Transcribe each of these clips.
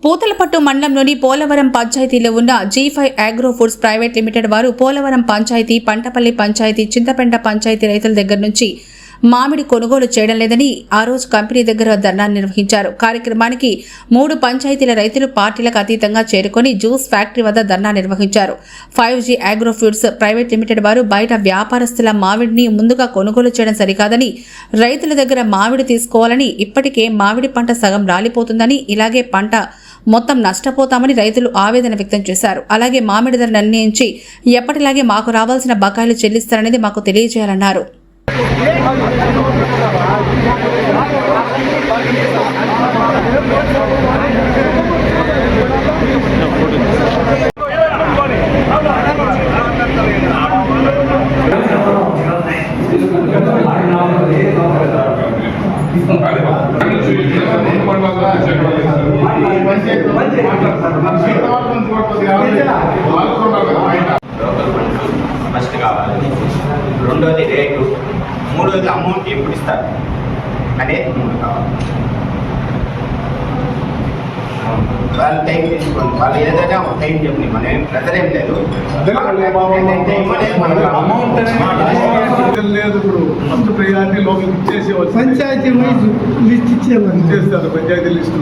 పూతలపట్టు మండలంలోని పోలవరం పంచాయతీలో ఉన్న G5 agro foods private limited వారు పోలవరం పంచాయతీ, పంటపల్లి పంచాయతీ, చింతపెంట పంచాయతీ రైతుల దగ్గర నుంచి మామిడి కొనుగోలు చేయడం లేదని ఆ రోజు కంపెనీ దగ్గర ధర్నా నిర్వహించారు. కార్యక్రమానికి 3 పంచాయతీల రైతులు పార్టీలకు అతీతంగా చేరుకొని జ్యూస్ ఫ్యాక్టరీ వద్ద ధర్నా నిర్వహించారు. 5G agro foods private limited వారు బయట వ్యాపారస్తుల మామిడిని ముందుగా కొనుగోలు చేయడం సరికాదని, రైతుల దగ్గర మామిడి తీసుకోవాలని, ఇప్పటికే మామిడి పంట సగం రాలిపోతుందని, ఇలాగే పంట మొత్తం నష్టపోతామని రైతులు ఆవేదన వ్యక్తం చేశారు. అలాగే మామిడి ధర నిర్ణయించి ఎప్పటిలాగే మాకు రావాల్సిన బకాయిలు చెల్లిస్తారనేది మాకు తెలియజేయాలన్నారు. ఫస్ట్ కావాలి, రెండోది రేటు, మూడోది అమౌంట్ ఎప్పుడు ఇస్తారు అనేది 3 కావాలి. వాళ్ళు టైం తీసుకోండి, వాళ్ళు ఏదైనా ఒక టైం చెప్పండి, మనం ఏం ప్రెజర్ ఏం లేదు. అమౌంట్ లేదు. ఇప్పుడు ఫస్ట్ ప్రయారిటీ లోపలికి ఇచ్చేసి పంచాయతీ వైజ్ లిస్ట్ ఇచ్చేస్తారు. పంచాయతీ లిస్టు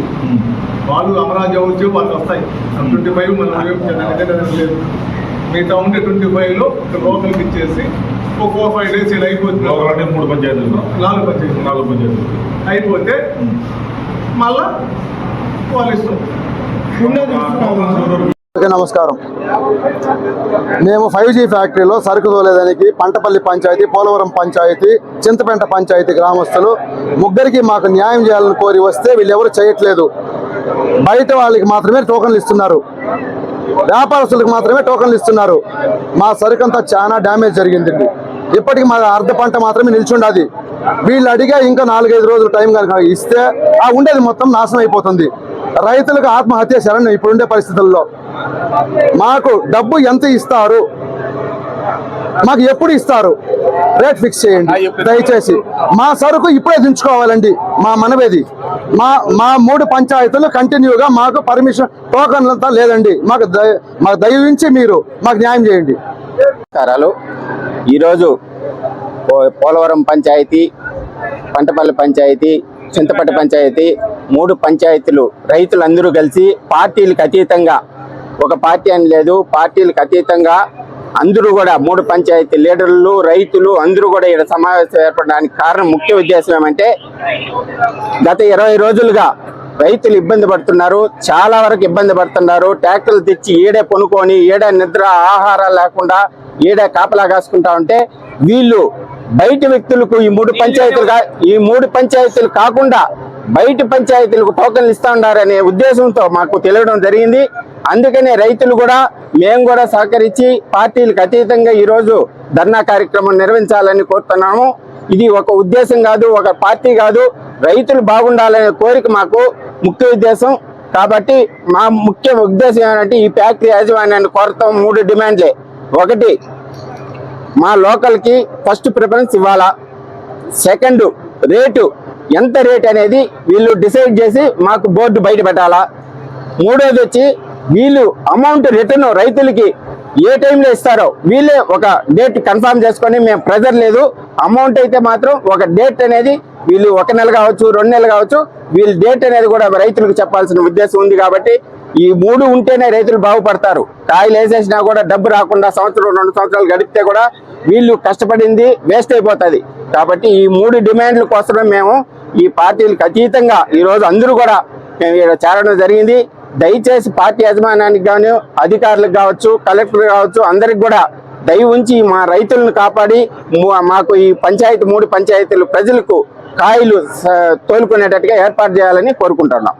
వాళ్ళు అమరాజు అవ్వచ్చు, వాళ్ళు వస్తాయి. 25 మనం లేదు, మిగతా ఉండే 25లో లోకల్కి ఇచ్చేసి ఒక 4-5 days ఇలా అయిపోతుంది. 3 పంచాయతీలు 4 పంచాయతీలు అయిపోతే మళ్ళా వాళ్ళు ఇస్తాం. నమస్కారం. మేము 5G ఫ్యాక్టరీలో సరుకు తోలేదానికి పంటపల్లి పంచాయతీ, పోలవరం పంచాయతీ, చింతపెంట పంచాయతీ గ్రామస్తులు ముగ్గురికి మాకు న్యాయం చేయాలని కోరి వస్తే వీళ్ళెవరు చేయట్లేదు. బయట వాళ్ళకి మాత్రమే టోకన్లు ఇస్తున్నారు, వ్యాపారస్తులకు మాత్రమే టోకన్లు ఇస్తున్నారు. మా సరుకు అంతా చాలా డ్యామేజ్ జరిగిందండి. ఇప్పటికి మా అర్ధ పంట మాత్రమే నిల్చుండది. వీళ్ళు అడిగా ఇంకా 4-5 రోజులు టైం కనుక ఇస్తే ఆ ఉండేది మొత్తం నాశనం అయిపోతుంది. రైతులకు ఆత్మహత్య శరణ్యం ఇప్పుడుండే పరిస్థితుల్లో. మాకు డబ్బు ఎంత ఇస్తారు, మాకు ఎప్పుడు ఇస్తారు, రేట్ ఫిక్స్ చేయండి దయచేసి. మా సరుకు ఇప్పుడే దించుకోవాలండి మా మనవేది. మా 3 పంచాయతీలు కంటిన్యూగా మాకు పర్మిషన్ టోకన్లంతా లేదండి. మాకు దయవించి మీరు మాకు న్యాయం చేయండి. ఈరోజు పోలవరం పంచాయతీ, పంటపల్లి పంచాయతీ, చింతపట్ట పంచాయతీ 3 పంచాయతీలు రైతులందరూ కలిసి పార్టీలకు అతీతంగా, ఒక పార్టీ అని లేదు, పార్టీలకు అతీతంగా అందరూ కూడా 3 పంచాయతీ లీడర్లు, రైతులు అందరూ కూడా ఇక్కడ సమావేశం ఏర్పడడానికి కారణం, ముఖ్య ఉద్దేశం ఏమంటే గత 20 రోజులుగా రైతులు ఇబ్బంది పడుతున్నారు, చాలా వరకు ఇబ్బంది పడుతున్నారు. ట్రాక్టర్లు తెచ్చి ఈడే కొనుక్కొని ఈడే నిద్ర ఆహారాలు లేకుండా ఈడే కాపలా కాసుకుంటా ఉంటే వీళ్ళు బయట వ్యక్తులకు ఈ 3 పంచాయతీలు కాకుండా బయట పంచాయతీలకు టోకన్లు ఇస్తా ఉన్నారనే ఉద్దేశంతో మాకు తెలియడం జరిగింది. అందుకనే రైతులు కూడా, మేము కూడా సహకరించి పార్టీలకు అతీతంగా ఈరోజు ధర్నా కార్యక్రమం నిర్వహించాలని కోరుతున్నాము. ఇది ఒక ఉద్దేశం కాదు, ఒక పార్టీ కాదు, రైతులు బాగుండాలనే కోరిక మాకు ముఖ్య ఉద్దేశం. కాబట్టి మా ముఖ్య ఉద్దేశం ఏంటంటే ఈ ఫ్యాక్టరీ యాజమాన్యాన్ని కోరతాం 3 డిమాండ్లే. 1, మా లోకల్కి ఫస్ట్ ప్రిఫరెన్స్ ఇవ్వాలా. 2, రేటు ఎంత రేట్ అనేది వీళ్ళు డిసైడ్ చేసి మాకు బోర్డు బయట పెట్టాలా. 3వది వచ్చి వీళ్ళు అమౌంట్ రిటర్న్ రైతులకి ఏ టైంలో ఇస్తారో వీళ్ళే ఒక డేట్ కన్ఫర్మ్ చేసుకొని, మేము ప్రెజర్ లేదు, అమౌంట్ అయితే మాత్రం ఒక డేట్ అనేది వీళ్ళు 1 నెల కావచ్చు, 2 నెలలు కావచ్చు, వీళ్ళు డేట్ అనేది కూడా రైతులకు చెప్పాల్సిన ఉద్దేశం ఉంది. కాబట్టి ఈ 3 ఉంటేనే రైతులు బాగుపడతారు. కాయలు వేసేసినా కూడా డబ్బు రాకుండా 1-2 సంవత్సరాలు గడిపితే కూడా వీళ్ళు కష్టపడింది వేస్ట్ అయిపోతుంది. కాబట్టి ఈ 3 డిమాండ్ల కోసమే మేము ఈ పార్టీలకు అతీతంగా ఈరోజు అందరూ కూడా మేము ఇక్కడ చేరడం జరిగింది. దయచేసి పార్టీ యాజమాన్యానికి కానీ, అధికారులకు కావచ్చు, కలెక్టర్ కావచ్చు, అందరికి కూడా దయ ఉంచి మా రైతులను కాపాడి మాకు ఈ 3 పంచాయతీలు ప్రజలకు కాయలు తోలుకునేటట్టుగా ఏర్పాటు చేయాలని కోరుకుంటున్నాం.